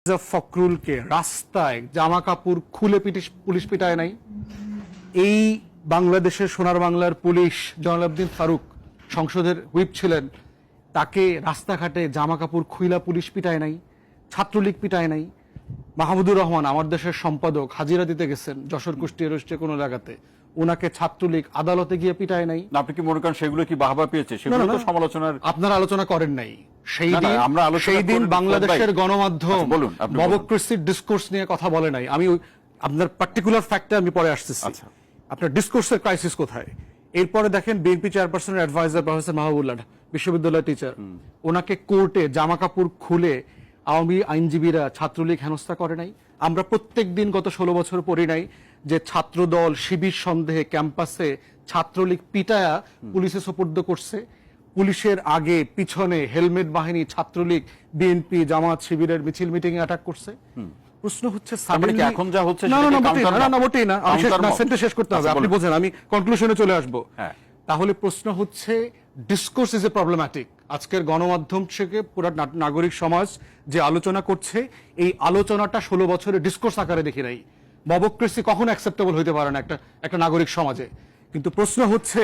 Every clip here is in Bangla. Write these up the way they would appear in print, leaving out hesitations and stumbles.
ফখরুলকে রাস্তায় জামা কাপড় খুলে পুলিশ পিটায় নাই। এই বাংলাদেশের সোনার বাংলার পুলিশ জয়নাল ফারুক সংসদের হুইপ ছিলেন, তাকে রাস্তাঘাটে জামা কাপড় খুইলা পুলিশ পিটায় নাই, ছাত্রলীগ পিটায় নাই। মাহমুদুর রহমান আমার দেশের সম্পাদক হাজিরা দিতে গেছেন যশোর কুষ্টিয়া কোনো জায়গাতে, ওনাকে ছাত্রলীগ আদালতে গিয়ে পিটায় নাই। আপনি কি মনে করেন সেগুলো কি বাহবা পেয়েছে? সেগুলো তো সমালোচনার। আপনারা আলোচনা করেন নাই সেই দিন বাংলাদেশের গণমাধ্যম মবক্রেসির ডিসকোর্স নিয়ে কথা বলে নাই। আমি আপনার পার্টিকুলার ফ্যাক্টে আমি পরে আসতেছি। আপনার ডিসকোর্সের ক্রাইসিস কোথায়? এরপরে দেখেন বিএনপি চেয়ারপারসনের অ্যাডভাইজার প্রফেসর মাহবুবুল্লাহ, বিশ্ববিদ্যালয় টিচার, ওনাকে কোর্টে জামা কাপড় খুলে আওয়ামী আইনজীবীরা ছাত্রলীগ হেনস্থা করে নাই। আমরা প্রত্যেক দিন গত 16 বছর পড়ি নাই যে ছাত্রদল শিবির সন্দেহে ক্যাম্পাসে ছাত্রলীগ পিটায়া পুলিশে সোপর্দ করছে। পুলিশের আগে পিছনে হেলমেট বাহিনী ছাত্রলীগ বিএনপি জামাত শিবিরের মিছিল মিটিং এ অ্যাটাক করছে। প্রশ্ন হচ্ছে এখন যা হচ্ছে মোটেই না, শেষ করতে হবে, আপনি বোঝেন, আমি কনক্লুশনে চলে আসবো। তাহলে প্রশ্ন হচ্ছে ডিসকোর্স ইজ এ প্রবলেম্যাটিক। আজকের গণমাধ্যম থেকে পুরো নাগরিক সমাজ যে আলোচনা করছে, এই আলোচনাটা 16 বছরে ডিসকোর্স আকারে দেখি নাই। মবক্রেসি কখনো অ্যাকসেপ্টেবল হইতে পারে না একটা নাগরিক সমাজে। কিন্তু প্রশ্ন হচ্ছে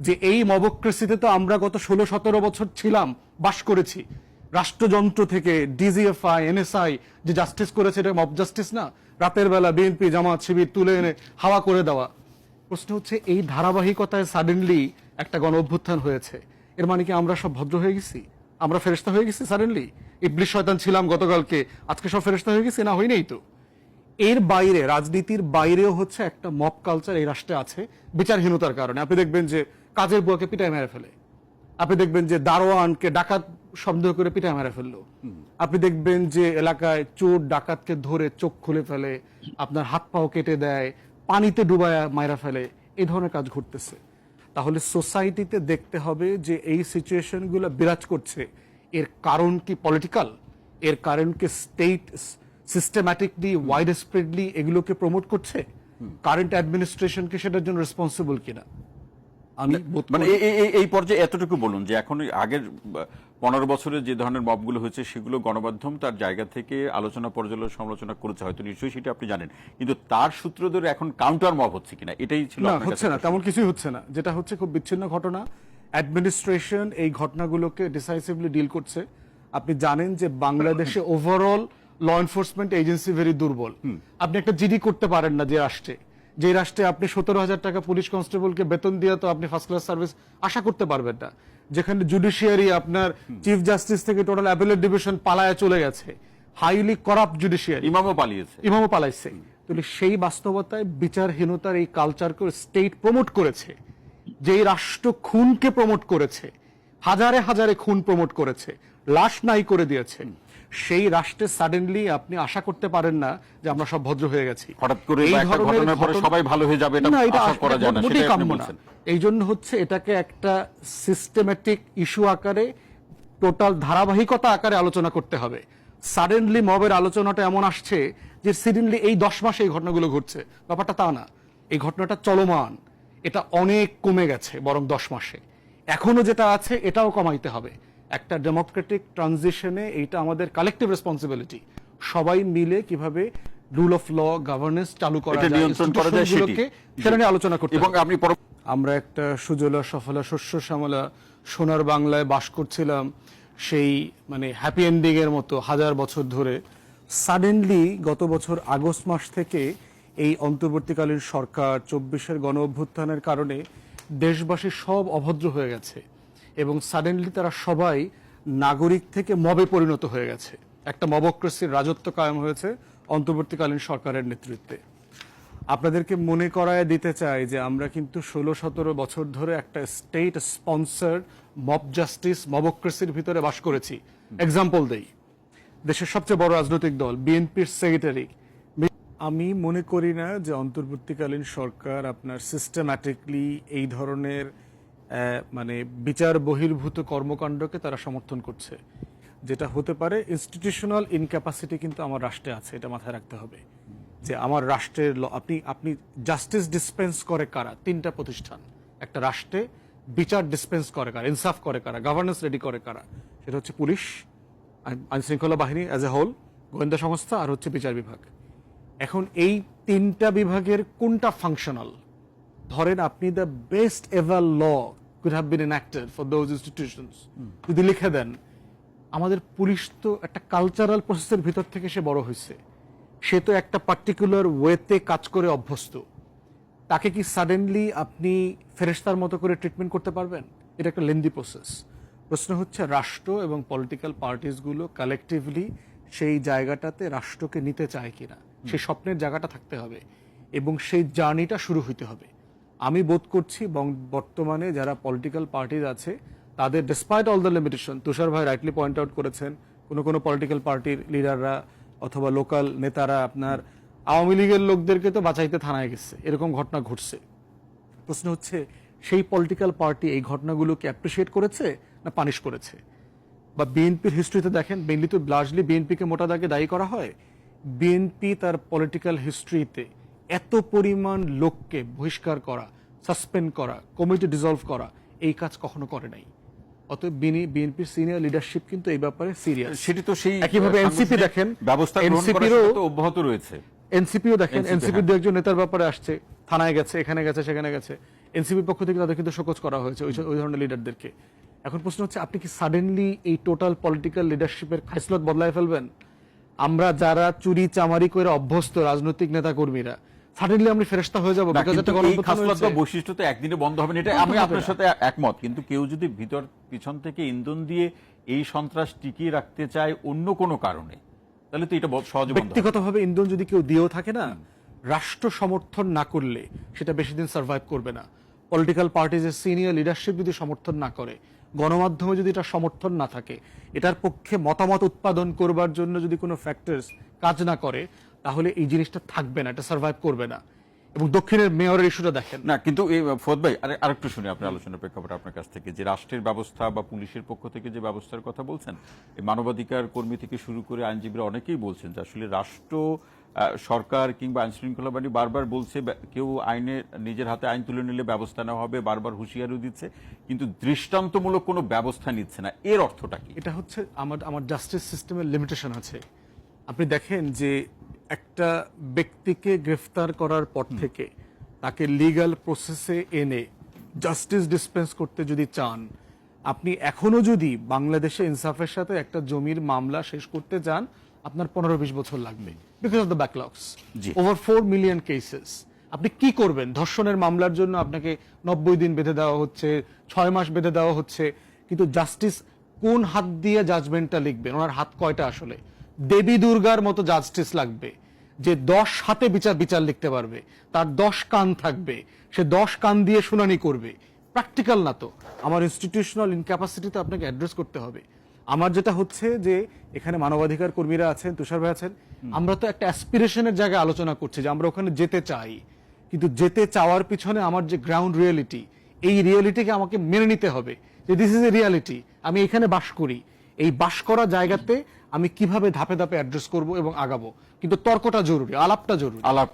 যে এই মবক্রেসিতে তো আমরা গত 16-17 বছর ছিলাম, বাস করেছি। রাষ্ট্রযন্ত্র থেকে ডিজিএফআই এনএসআই যে জাস্টিস করেছে, এটা মব জাস্টিস না? রাতের বেলা বিএনপি জামাত শিবির তুলে এনে হাওয়া করে দেওয়া। প্রশ্ন হচ্ছে এই ধারাবাহিকতায় সাডেনলি একটা গণ অভ্যুত্থান হয়েছে, এর মানে কি আমরা সব ভদ্র হয়ে গেছি? আমরা ফেরেশতা হয়ে গেছি সাডেনলি? ইবলিশ শয়তান ছিলাম গতকালকে, আজকে সব ফেরেশতা হয়ে গেছি? না, হয় নাই তো। এর বাইরে, রাজনীতির বাইরেও হচ্ছে একটা মব কালচার এই রাষ্ট্রে আছে বিচারহীনতার কারণে। আপনি দেখবেন যে কাজের বুয়াকে পিটায় মেরে ফেলে, আপনি দেখবেন যে দারোয়ানকে ডাকাত সন্দেহ করে পিটায় মেরে ফেললো, আপনি দেখবেন যে এলাকায় চোর ডাকাতকে ধরে চোখ খুলে ফেলে, আপনার হাত পাও কেটে দেয়, পানিতে ডুবায়া মাইরা ফেলে, এই ধরনের কাজ ঘটতেছে। তাহলে সোসাইটিতে দেখতে হবে যে এই সিচুয়েশনগুলো বিরাজ করছে, এর কারণ কি পলিটিক্যাল? এর কারণ কি স্টেট সিস্টেম্যাটিকলি ওয়াইড স্প্রেডলি এগুলোকে প্রমোট করছে? কারেন্ট অ্যাডমিনিস্ট্রেশনকে সেটার জন্য রেসপন্সিবল কিনা? আমি মানে এই পর্যায়ে এতটুকু বলুন যে এখন আগের 15 বছরে যে ধরনের মবগুলো হয়েছে সেগুলো গণমাধ্যম তার জায়গা থেকে আলোচনা পর্যালোচনা সমালোচনা করেছে, হয়তো নিশ্চয়ই সেটা আপনি জানেন, কিন্তু তার সূত্র ধরে এখন কাউন্টার মব হচ্ছে কিনা এটাই ছিল। হচ্ছে না, তেমন কিছুই হচ্ছে না। যেটা হচ্ছে খুব বিচ্ছিন্ন ঘটনা। অ্যাডমিনিস্ট্রেশন এই ঘটনাগুলোকে ডিসাইসিভলি ডিল করছে। আপনি জানেন যে বাংলাদেশে overall law enforcement agency very দুর্বল। আপনি একটা জিডি করতে পারেন না যে রাষ্ট্রে আপনি 17,000 টাকা পুলিশ কনস্টেবলকে বেতন দিয়ে তো আপনি ফার্স্ট ক্লাস সার্ভিস আশা করতে পারবেন না। যেখানে জুডিশিয়ারি আপনার চিফ জাস্টিস থেকে টোটাল অ্যাপেলেট ডিভিশন পালায়া চলে গেছে, হাইলি করাপ্ট জুডিশিয়ারি, ইমামও পালাইছে। তাহলে সেই বাস্তবতায় বিচারহীনতার এই কালচারকে স্টেট প্রমোট করেছে, যেই রাষ্ট্র খুনকে প্রমোট করেছে, হাজারে হাজারে খুন প্রমোট করেছে, লাশ নাই করে দিয়েছে, সেই রাষ্ট্রে সাডেনলি আপনি আশা করতে পারেন না যে আমরা সব ভদ্র হয়ে গেছি, হঠাৎ করে সবাই ভালো হয়ে যাবে, এটা আশা করা যায় না, সেটাই আপনি বলছেন। এই জন্য হচ্ছে এটাকে একটা সিস্টেমেটিক ইস্যু আকারে, টোটাল ধারাবাহিকতা আকারে আলোচনা করতে হবে। সাডেনলি মবের আলোচনাটা এমন আসছে যে সিডেনলি এই 10 মাসে এই ঘটনাগুলো ঘটছে, ব্যাপারটা তা না। এই ঘটনাটা চলমান, এটা অনেক কমে গেছে বরং 10 মাসে। এখনো যেটা আছে এটাও কমাইতে হবে। একটা ডেমোক্রেটিক ট্রানজিশনে এইটা আমাদের কালেকটিভ রেসপন্সিবিলিটি। সবাই মিলে কিভাবে রুল অফ ল গভর্নেন্স চালু করা যায়, নিয়ন্ত্রণ করা যায়, সেটা নিয়ে আলোচনা করতে এবং আপনি আমরা একটা সুজলা সফলা শস্য শ্যামলা সোনার বাংলায় বাস করছিলাম, সেই মানে হ্যাপি এন্ডিং এর মতো 1000 বছর ধরে। সাডেনলি গত বছর আগস্ট মাস থেকে এই অন্তর্বর্তীকালীন সরকার 24-এর গণ অভ্যুত্থানের কারণে দেশবাসী সব অভদ্র হয়ে গেছে এবং সাডেনলি তারা সবাই নাগরিক থেকে মবে পরিণত হয়ে গেছে। একটা মবক্রেসির রাজত্ব কায়েম হয়েছে অন্তর্বর্তীকালীন সরকারের নেতৃত্বে। আপনাদেরকে মনে করায় দিতে চাই যে আমরা কিন্তু 16-17 বছর ধরে একটা স্টেট স্পন্সর্ড মব জাস্টিস মবক্রেসির ভিতরে বাস করেছি। এক্সাম্পল দেই, দেশের সবচেয়ে বড় রাজনৈতিক দল বিএনপির সেক্রেটারি। আমি মনে করি না যে অন্তর্বর্তীকালীন সরকার আপনার সিস্টেম্যাটিকলি এই ধরনের মানে বিচার বহির্ভূত কর্মকাণ্ডকে তারা সমর্থন করছে। যেটা হতে পারে ইনস্টিটিউশনাল ইনক্যাপাসিটি কিন্তু আমার রাষ্ট্রে আছে, এটা মাথায় রাখতে হবে যে আমার রাষ্ট্রের আপনি জাস্টিস ডিসপেন্স করে কারা? 3টা প্রতিষ্ঠান। একটা রাষ্ট্রে বিচার ডিসপেন্স করে কারা, ইনসাফ করে কারা, গভর্নেন্স রেডি করে কারা? সেটা হচ্ছে পুলিশ, আইন শৃঙ্খলা বাহিনী অ্যাজ এ হোল, গোয়েন্দা সংস্থা আর হচ্ছে বিচার বিভাগ। এখন এই তিনটা বিভাগের কোনটা ফাংশনাল? ধরেন আপনি the best ever law could have been enacted for those institutions যদি লিখে দেন, আমাদের পুলিশ তো একটা কালচারাল প্রসেসের ভিতর থেকে সে বড় হয়েছে, সে তো একটা পার্টিকুলার ওয়েতে কাজ করে অভ্যস্ত। তাকে কি সাডেনলি আপনি ফেরেশতার মতো করে ট্রিটমেন্ট করতে পারবেন? এটা একটা লেন্দি প্রসেস। প্রশ্ন হচ্ছে রাষ্ট্র এবং পলিটিক্যাল পার্টিসগুলো কালেকটিভলি সেই জায়গাটাতে রাষ্ট্রকে নিতে চায় কিনা, সেই স্বপ্নের জায়গাটা থাকতে হবে এবং সেই জার্নিটা শুরু হইতে হবে। আমি বোধ করছি বর্তমানে যারা পলিটিক্যাল পার্টিজ আছে তাদের ডিসপাইট অল দ্য লিমিটেশন, তুষার ভাই রাইটলি পয়েন্ট আউট করেছেন, কোনো পলিটিক্যাল পার্টির লিডাররা অথবা লোকাল নেতারা আপনার আওয়ামী লীগের লোকদেরকে তো বাঁচাইতে থানায় গেছে, এরকম ঘটনা ঘটছে। প্রশ্ন হচ্ছে সেই পলিটিক্যাল পার্টি এই ঘটনাগুলোকে অ্যাপ্রিসিয়েট করেছে না পানিশ করেছে? বা বিএনপির হিস্ট্রিতে দেখেন, মেইনলি তো লার্জলি বিএনপিকে মোটা দাগে দায়ী করা হয়। বিএনপি তার পলিটিক্যাল হিস্ট্রিতে এত পরিমাণ লোককে বহিষ্কার করা, সাসপেন্ড করা, কমিটি ডিসলভ করা, এই কাজ কখনো করে নাই। অতএব বিএনপির সিনিয়র লিডারশিপ কিন্তু এই ব্যাপারে সিরিয়াস। সেটি তো সেই একইভাবে এনসিপি দেখেন, ব্যবস্থা গ্রহণ করা সেটা তো অব্যাহত রয়েছে। এনসিপিও দেখেন, এনসিপির দু একজন নেতার ব্যাপারে আসছে, থানায় গেছে, এখানে গেছে, সেখানে গেছে, এনসিপির পক্ষ থেকে তাদের কিন্তু শোকজ করা হয়েছে ওই ধরনের লিডারদেরকে। এখন প্রশ্ন হচ্ছে আপনি কি সাডেনলি এই টোটাল পলিটিক্যাল লিডারশিপের খাইসলত বদলায় ফেলবেন? আমরা যারা চুরি চামারি করে অভ্যস্ত রাজনৈতিক নেতা কর্মীরা সাডেনলি আমরা ফেরেশতা হয়ে যাবো? বৈশিষ্ট্য তো একদিনে বন্ধ হবে না, এটা আমি আপনার সাথে একমত। কিন্তু কেউ যদি ভিতর পিছন থেকে ইন্ধন দিয়ে এই সন্ত্রাস টিকিয়ে রাখতে চায় অন্য কোনো কারণে, তাহলে তো এটা সহজে ব্যক্তিগতভাবে ইন্ধন যদি কেউ দিয়েও থাকে না, রাষ্ট্র সমর্থন না করলে সেটা বেশি দিন সার্ভাইভ করবে না। পলিটিক্যাল পার্টিজের সিনিয়র লিডারশিপ যদি সমর্থন না করে, গণমাধ্যমে যদি এটা সমর্থন না থাকে, এটার পক্ষে মতামত উৎপাদন করবার জন্য যদি কোনো ফ্যাক্টরস কাজ না করে, তাহলে এই জিনিসটা থাকবে না, এটা সার্ভাইভ করবে না। এবং দক্ষিণের মেয়রের ইস্যুটা দেখেন না, কিন্তু এই ফৌদ ভাই আরেকটু শুনি আপনার আলোচনার প্রেক্ষাপটে আপনার কাছ থেকে, যে রাষ্ট্রের ব্যবস্থা বা পুলিশের পক্ষ থেকে যে ব্যবস্থার কথা বলছেন, এই মানবাধিকার কর্মী থেকে শুরু করে আইনজীবীরা অনেকেই বলছেন যে আসলে রাষ্ট্র, সরকার কিংবা আইন শৃঙ্খলা বাহিনী বারবার বলছে কেউ আইনে নিজের হাতে আইন তুলে নিলে ব্যবস্থা নেওয়া হবে, বারবার হুঁশিয়ারিও দিচ্ছে, কিন্তু দৃষ্টান্তমূলক কোনো ব্যবস্থা নিচ্ছে না। এর অর্থটা কি? এটা হচ্ছে আমার জাস্টিস সিস্টেমের লিমিটেশন আছে। আপনি দেখেন যে একটা ব্যক্তিকে গ্রেফতার করার পর থেকে তাকে লিগ্যাল প্রসেসে এনে জাস্টিস ডিসপেন্স করতে যদি চান, আপনি এখনো যদি বাংলাদেশে ইনসাফের সাথে একটা জমির মামলা শেষ করতে চান, আপনার 15-20 বছর লাগবে, because of the backlogs, over 4 million cases. আপনি কি করবেন? ধর্ষণের মামলার জন্য আপনাকে 90 দিন বেঁধে দেওয়া হচ্ছে, 6 মাস বেঁধে দেওয়া হচ্ছে, কিন্তু জাস্টিস কোন হাত দিয়ে জাজমেন্টটা লিখবেন? ওনার হাত কয়টা আসলে? দেবী দুর্গার মতো জাস্টিস লাগবে, যে 10 হাতে বিচার লিখতে পারবে, তার 10 কান থাকবে, সে 10 কান দিয়ে শুনানি করবে। প্র্যাকটিক্যাল না তো। আমার ইনস্টিটিউশনাল ইনক্যাপাসিটি তো আপনাকে অ্যাড্রেস করতে হবে। আমার যেটা হচ্ছে যে এখানে মানবাধিকার কর্মীরা আছেন, তুষার ভাই আছেন, আমরা তো একটা অ্যাসপিরেশনের জায়গায় আলোচনা করছি যে আমরা ওখানে যেতে চাই, কিন্তু যেতে চাওয়ার পিছনে আমার যে গ্রাউন্ড রিয়েলিটি, এই রিয়েলিটিকে আমাকে মেনে নিতে হবে যে দিস ইজ এ রিয়ালিটি, আমি এখানে বাস করি। এই বাস করা জায়গাতে আমি কিভাবে ধাপে ধাপে অ্যাড্রেস করব এবং আগাবো, কিন্তু তর্কটা জরুরি, আলাপটা জরুরি।